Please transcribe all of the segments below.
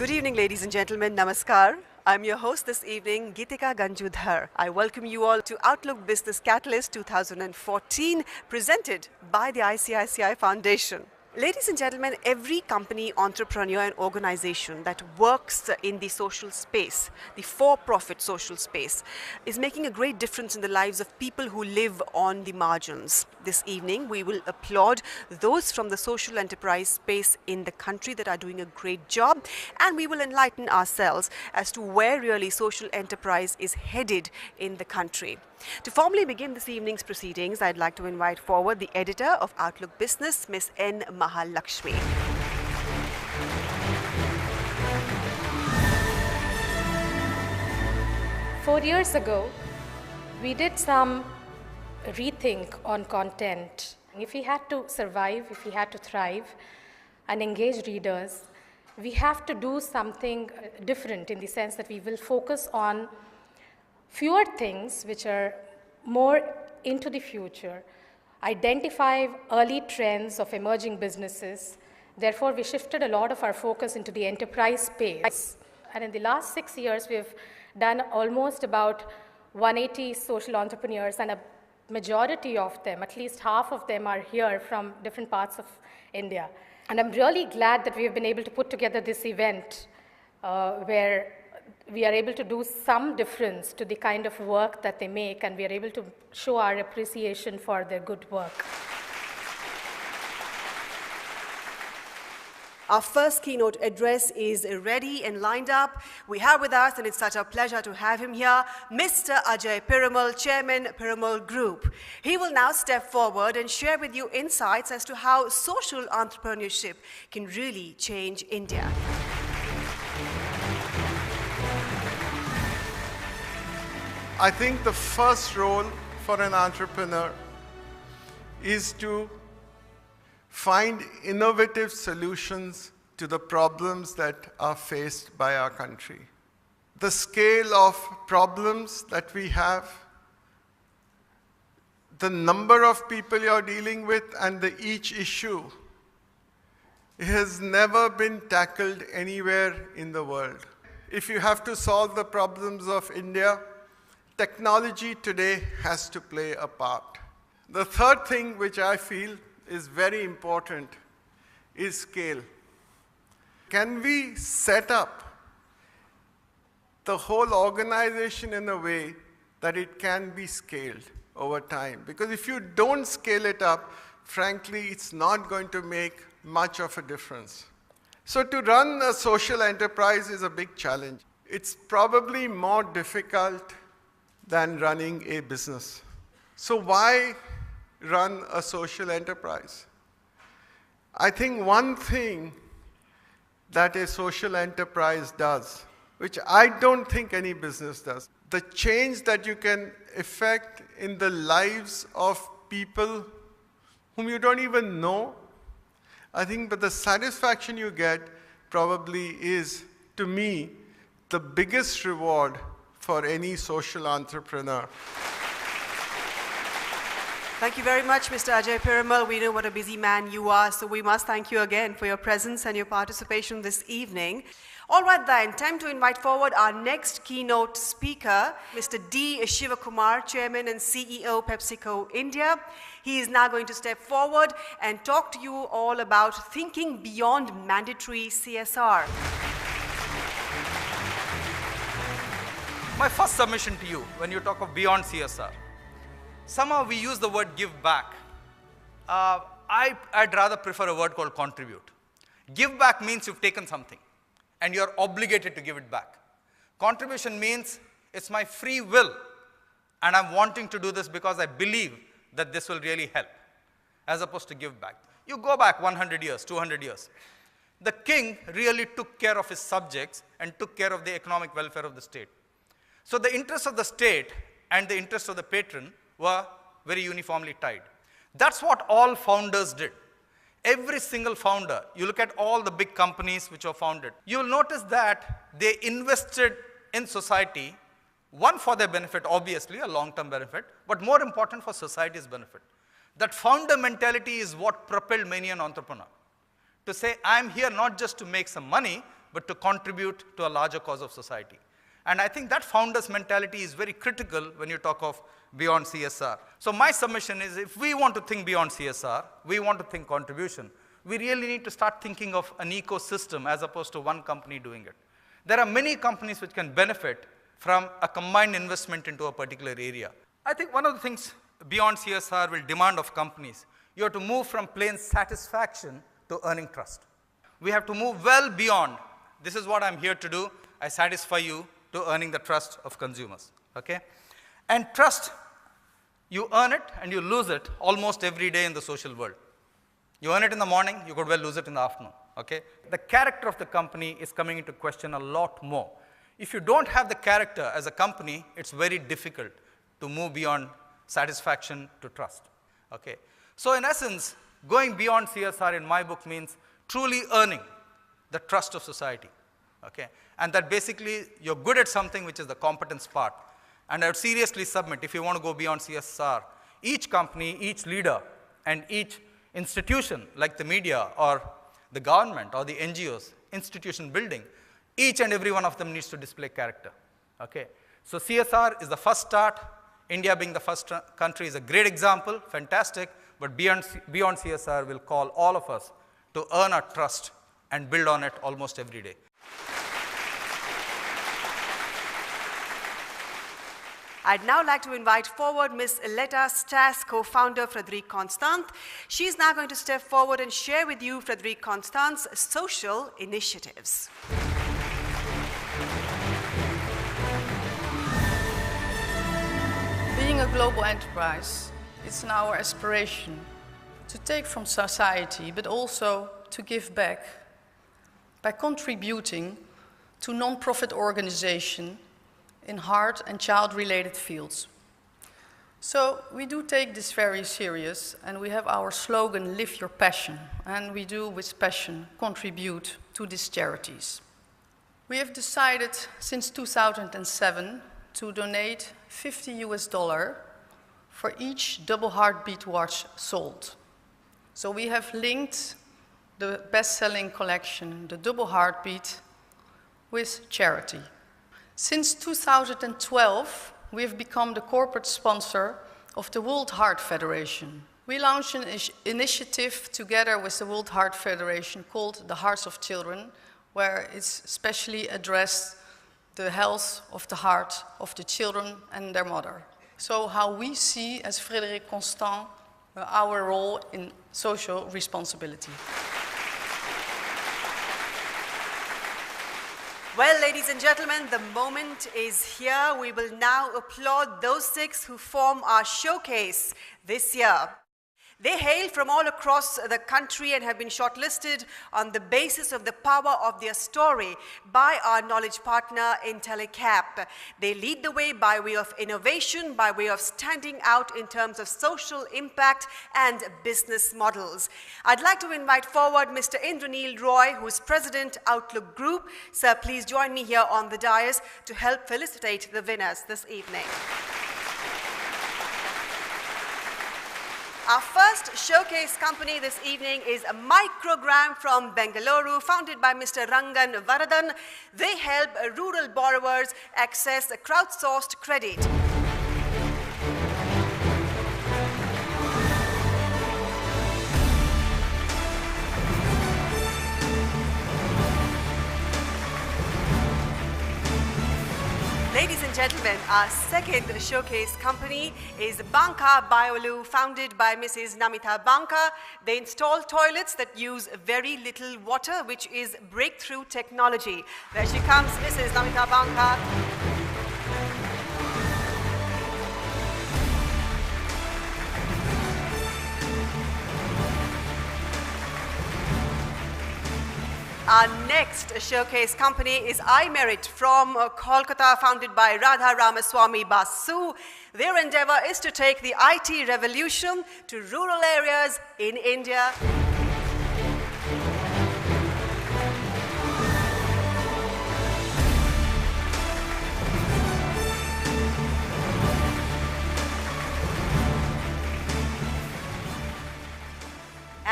Good evening, ladies and gentlemen. Namaskar. I'm your host this evening, Gitikka Ganju Dhar. I welcome you all to Outlook Business Catalyst 2014, presented by the ICICI Foundation. Ladies and gentlemen, every company, entrepreneur and organization that works in the social space, the for-profit social space, is making a great difference in the lives of people who live on the margins. This evening, we will applaud those from the social enterprise space in the country that are doing a great job, and we will enlighten ourselves as to where really social enterprise is headed in the country. To formally begin this evening's proceedings, I'd like to invite forward the editor of Outlook Business, Ms. N. Mahalakshmi. Four years ago, we did some rethink on content. If we had to survive, if we had to thrive and engage readers, we have to do something different in the sense that we will focus on fewer things which are more into the future, identify early trends of emerging businesses. Therefore, we shifted a lot of our focus into the enterprise space. And in the last 6 years, we've done almost about 180 social entrepreneurs, and a majority of them, at least half of them, are here from different parts of India. And I'm really glad that we've been able to put together this event where we are able to do some difference to the kind of work that they make, and we are able to show our appreciation for their good work. Our first keynote address is ready and lined up. We have with us, and it's such a pleasure to have him here, Mr. Ajay Perumal, Chairman, Perumal Group. He will now step forward and share with you insights as to how social entrepreneurship can really change India. I think the first role for an entrepreneur is to find innovative solutions to the problems that are faced by our country. The scale of problems that we have, the number of people you're dealing with, and each issue has never been tackled anywhere in the world. If you have to solve the problems of India, technology today has to play a part. The third thing which I feel is very important is scale. Can we set up the whole organization in a way that it can be scaled over time? Because if you don't scale it up, frankly, it's not going to make much of a difference. So to run a social enterprise is a big challenge. It's probably more difficult than running a business. So why run a social enterprise? I think one thing that a social enterprise does, which I don't think any business does, the change that you can effect in the lives of people whom you don't even know, I think that the satisfaction you get probably is, to me, the biggest reward for any social entrepreneur. Thank you very much, Mr. Ajay Perumal. We know what a busy man you are, so we must thank you again for your presence and your participation this evening. All right then, time to invite forward our next keynote speaker, Mr. D. Shivakumar, Chairman and CEO, PepsiCo India. He is now going to step forward and talk to you all about thinking beyond mandatory CSR. My first submission to you, when you talk of beyond CSR, somehow we use the word give back. I'd rather prefer a word called contribute. Give back means you've taken something and you're obligated to give it back. Contribution means it's my free will and I'm wanting to do this because I believe that this will really help, as opposed to give back. You go back 100 years, 200 years. The king really took care of his subjects and took care of the economic welfare of the state. So the interests of the state and the interests of the patron were very uniformly tied. That's what all founders did. Every single founder, you look at all the big companies which were founded, you'll notice that they invested in society, one for their benefit, obviously, a long-term benefit, but more important for society's benefit. That founder mentality is what propelled many an entrepreneur to say, I'm here not just to make some money, but to contribute to a larger cause of society. And I think that founder's mentality is very critical when you talk of beyond CSR. So my submission is, if we want to think beyond CSR, we want to think contribution, we really need to start thinking of an ecosystem as opposed to one company doing it. There are many companies which can benefit from a combined investment into a particular area. I think one of the things beyond CSR will demand of companies, you have to move from plain satisfaction to earning trust. We have to move well beyond, this is what I'm here to do, I satisfy you, to earning the trust of consumers, okay? And trust, you earn it and you lose it almost every day in the social world. You earn it in the morning, you could well lose it in the afternoon, okay? The character of the company is coming into question a lot more. If you don't have the character as a company, it's very difficult to move beyond satisfaction to trust, okay? So in essence, going beyond CSR in my book means truly earning the trust of society, okay? And that basically you're good at something which is the competence part. And I would seriously submit, if you want to go beyond CSR, each company, each leader, and each institution like the media or the government or the NGOs, institution building, each and every one of them needs to display character, okay? So CSR is the first start. India being the first country is a great example, fantastic, but beyond CSR will call all of us to earn our trust and build on it almost every day. I'd now like to invite forward Ms. Letta Stas, co-founder Frederique Constant. She's now going to step forward and share with you Frederique Constant's social initiatives. Being a global enterprise, it's now our aspiration to take from society, but also to give back by contributing to non-profit organizations in heart and child-related fields. So we do take this very serious, and we have our slogan, Live Your Passion, and we do with passion contribute to these charities. We have decided since 2007 to donate $50 for each double heartbeat watch sold. So we have linked the best-selling collection, the double heartbeat, with charity. Since 2012, we have become the corporate sponsor of the World Heart Federation. We launched an initiative together with the World Heart Federation called The Hearts of Children, where it's specially addressed the health of the heart of the children and their mother. So how we see, as Frederique Constant, our role in social responsibility. Well, ladies and gentlemen, the moment is here. We will now applaud those 6 who form our showcase this year. They hail from all across the country and have been shortlisted on the basis of the power of their story by our knowledge partner IntelliCap. They lead the way by way of innovation, by way of standing out in terms of social impact and business models. I'd like to invite forward Mr. Indranil Roy, who is President, Outlook Group. Sir, please join me here on the dais to help felicitate the winners this evening. Our first showcase company this evening is Microgram from Bengaluru, founded by Mr. Rangan Varadan. They help rural borrowers access crowdsourced credit. Ladies and gentlemen, our second showcase company is Banka Biolu, founded by Mrs. Namita Banka. They install toilets that use very little water, which is breakthrough technology. There she comes, Mrs. Namita Banka. Our next showcase company is iMerit from Kolkata, founded by Radha Ramaswamy Basu. Their endeavor is to take the IT revolution to rural areas in India.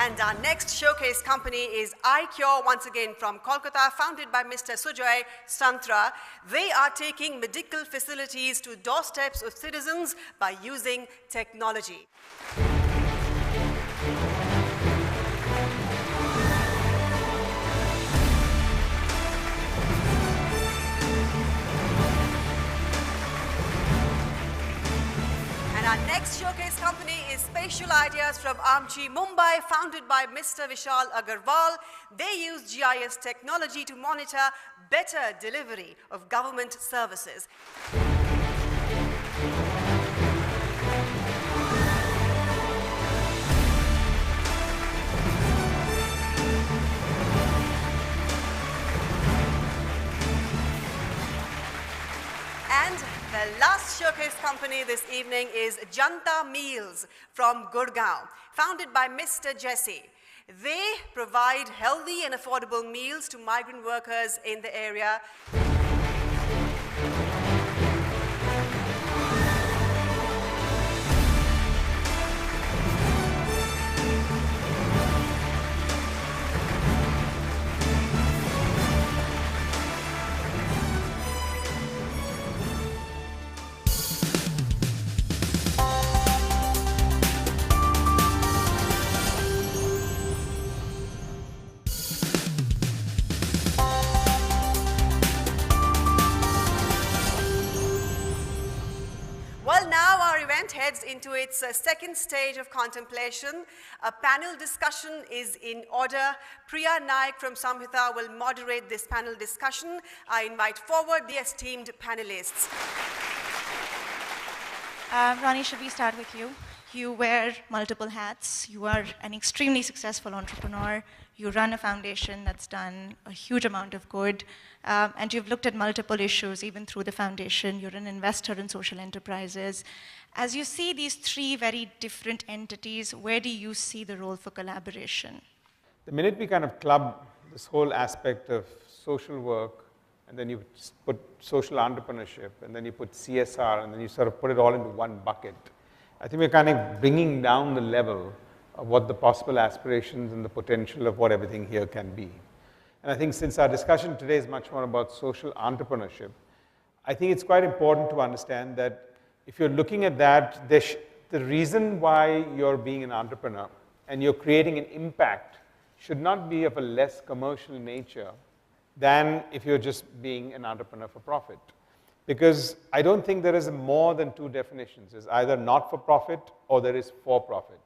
And our next showcase company is iCure, once again from Kolkata, founded by Mr. Sujoy Santra. They are taking medical facilities to doorsteps of citizens by using technology. Our next showcase company is Spatial Ideas from Emcee, Mumbai, founded by Mr. Vishal Agarwal. They use GIS technology to monitor better delivery of government services. And the last showcase company this evening is Janta Meals from Gurgaon, founded by Mr. Jesse. They provide healthy and affordable meals to migrant workers in the area. Well, now our event heads into its second stage of contemplation. A panel discussion is in order. Priya Naik from Samhita will moderate this panel discussion. I invite forward the esteemed panelists. Ronnie, should we start with you? You wear multiple hats. You are an extremely successful entrepreneur. You run a foundation that's done a huge amount of good. And you've looked at multiple issues, even through the foundation. You're an investor in social enterprises. As you see these three very different entities, where do you see the role for collaboration? The minute we kind of club this whole aspect of social work, and then you put social entrepreneurship, and then you put CSR, and then you sort of put it all into one bucket, I think we're kind of bringing down the level of what the possible aspirations and the potential of what everything here can be. And I think since our discussion today is much more about social entrepreneurship, I think it's quite important to understand that if you're looking at that, the reason why you're being an entrepreneur and you're creating an impact should not be of a less commercial nature than if you're just being an entrepreneur for profit. Because I don't think there is more than two definitions. There's either not for profit or there is for profit.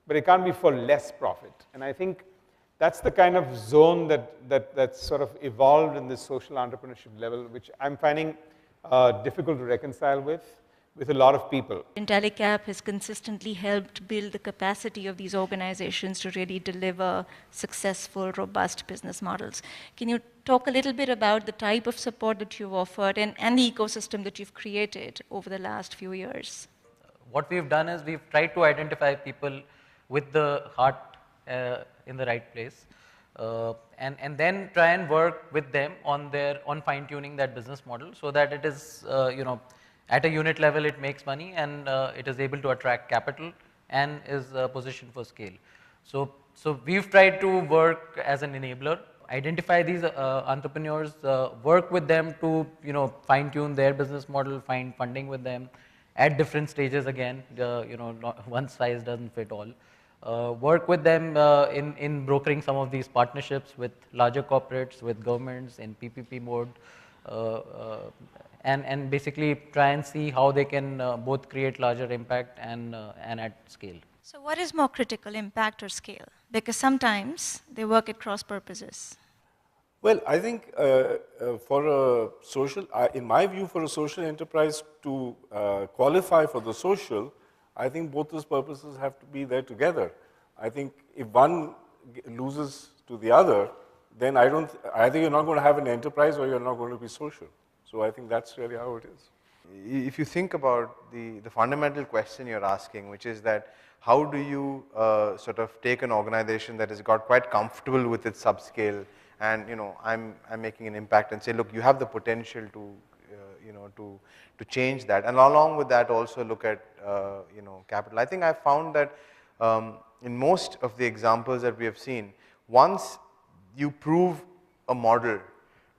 But it can't be for less profit. And I think that's the kind of zone that's sort of evolved in this social entrepreneurship level, which I'm finding difficult to reconcile with a lot of people. IntelliCap has consistently helped build the capacity of these organizations to really deliver successful, robust business models. Can you talk a little bit about the type of support that you've offered and the ecosystem that you've created over the last few years? What we've done is we've tried to identify people with the heart in the right place, and then try and work with them on fine-tuning that business model so that it is, at a unit level it makes money and it is able to attract capital and is positioned for scale. So we've tried to work as an enabler, identify these entrepreneurs, work with them to fine-tune their business model, find funding with them at different stages again, one size doesn't fit all. Work with them in brokering some of these partnerships with larger corporates, with governments in PPP mode, and basically try and see how they can both create larger impact and at scale. So what is more critical, impact or scale? Because sometimes they work at cross purposes. Well, I think for a social, in my view, for a social enterprise to qualify for the social, I think both those purposes have to be there together. I think if one loses to the other, then I think you're not going to have an enterprise or you're not going to be social. So I think that's really how it is. If you think about the fundamental question you're asking, which is that how do you sort of take an organization that has got quite comfortable with its subscale and I'm making an impact and say, look, you have the potential to to change that, and along with that also look at capital. I think I found that in most of the examples that we have seen, once you prove a model,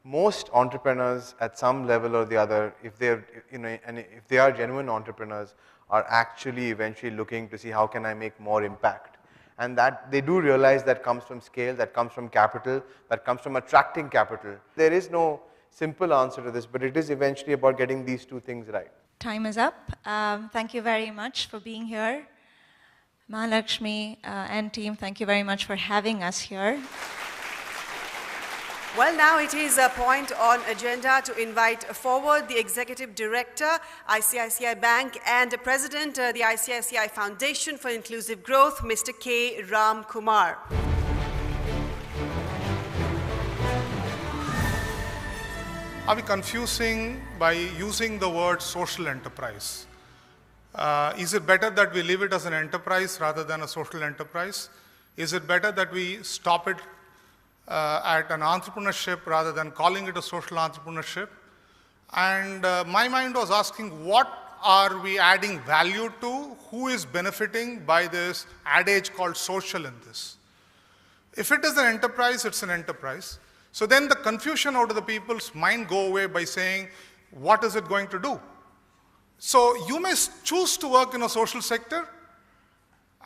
most entrepreneurs at some level or the other, if they're, and if they are genuine entrepreneurs, are actually eventually looking to see how can I make more impact. And that they do realize that comes from scale, that comes from capital, that comes from attracting capital. There is no simple answer to this, but it is eventually about getting these two things right. Time is up. Thank you very much for being here. Mahalakshmi and team, thank you very much for having us here. Well, now it is a point on agenda to invite forward the Executive Director, ICICI Bank, and President, the ICICI Foundation for Inclusive Growth, Mr. K. Ram Kumar. Are we confusing by using the word social enterprise? Is it better that we leave it as an enterprise rather than a social enterprise? Is it better that we stop it at an entrepreneurship rather than calling it a social entrepreneurship? And my mind was asking, what are we adding value to? Who is benefiting by this adage called social in this? If it is an enterprise, it's an enterprise. So then the confusion out of the people's mind go away by saying, what is it going to do? So you may choose to work in a social sector,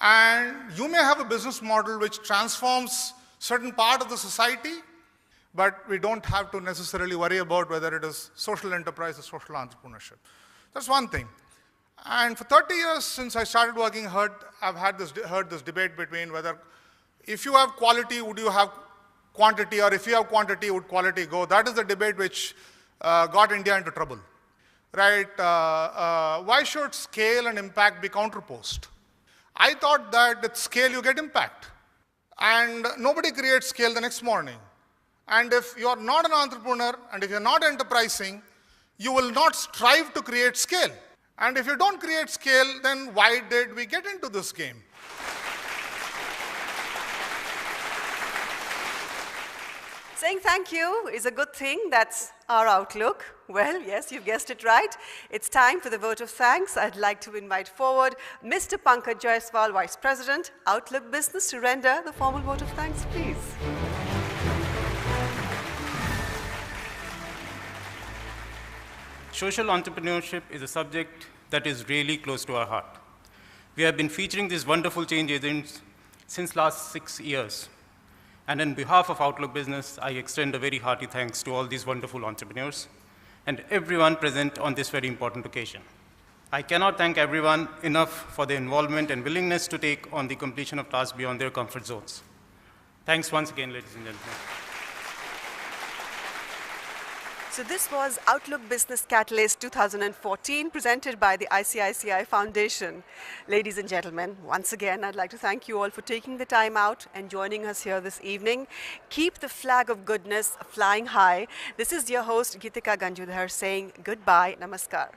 and you may have a business model which transforms certain part of the society, but we don't have to necessarily worry about whether it is social enterprise or social entrepreneurship. That's one thing. And for 30 years since I started working, I've heard this debate between whether if you have quality, would you have quantity, or if you have quantity, would quality go? That is the debate which got India into trouble, right? Why should scale and impact be counterposed? I thought that with scale you get impact. And nobody creates scale the next morning. And if you are not an entrepreneur, and if you're not enterprising, you will not strive to create scale. And if you don't create scale, then why did we get into this game? Saying thank you is a good thing. That's our outlook. Well, yes, you've guessed it right. It's time for the vote of thanks. I'd like to invite forward Mr. Pankaj Jaiswal, Vice President, Outlook Business, to render the formal vote of thanks, please. Social entrepreneurship is a subject that is really close to our heart. We have been featuring these wonderful change agents since last 6 years. And on behalf of Outlook Business, I extend a very hearty thanks to all these wonderful entrepreneurs and everyone present on this very important occasion. I cannot thank everyone enough for their involvement and willingness to take on the completion of tasks beyond their comfort zones. Thanks once again, ladies and gentlemen. So this was Outlook Business Catalyst 2014, presented by the ICICI Foundation. Ladies and gentlemen, once again, I'd like to thank you all for taking the time out and joining us here this evening. Keep the flag of goodness flying high. This is your host, Gitikka Ganju Dhar, saying goodbye, namaskar.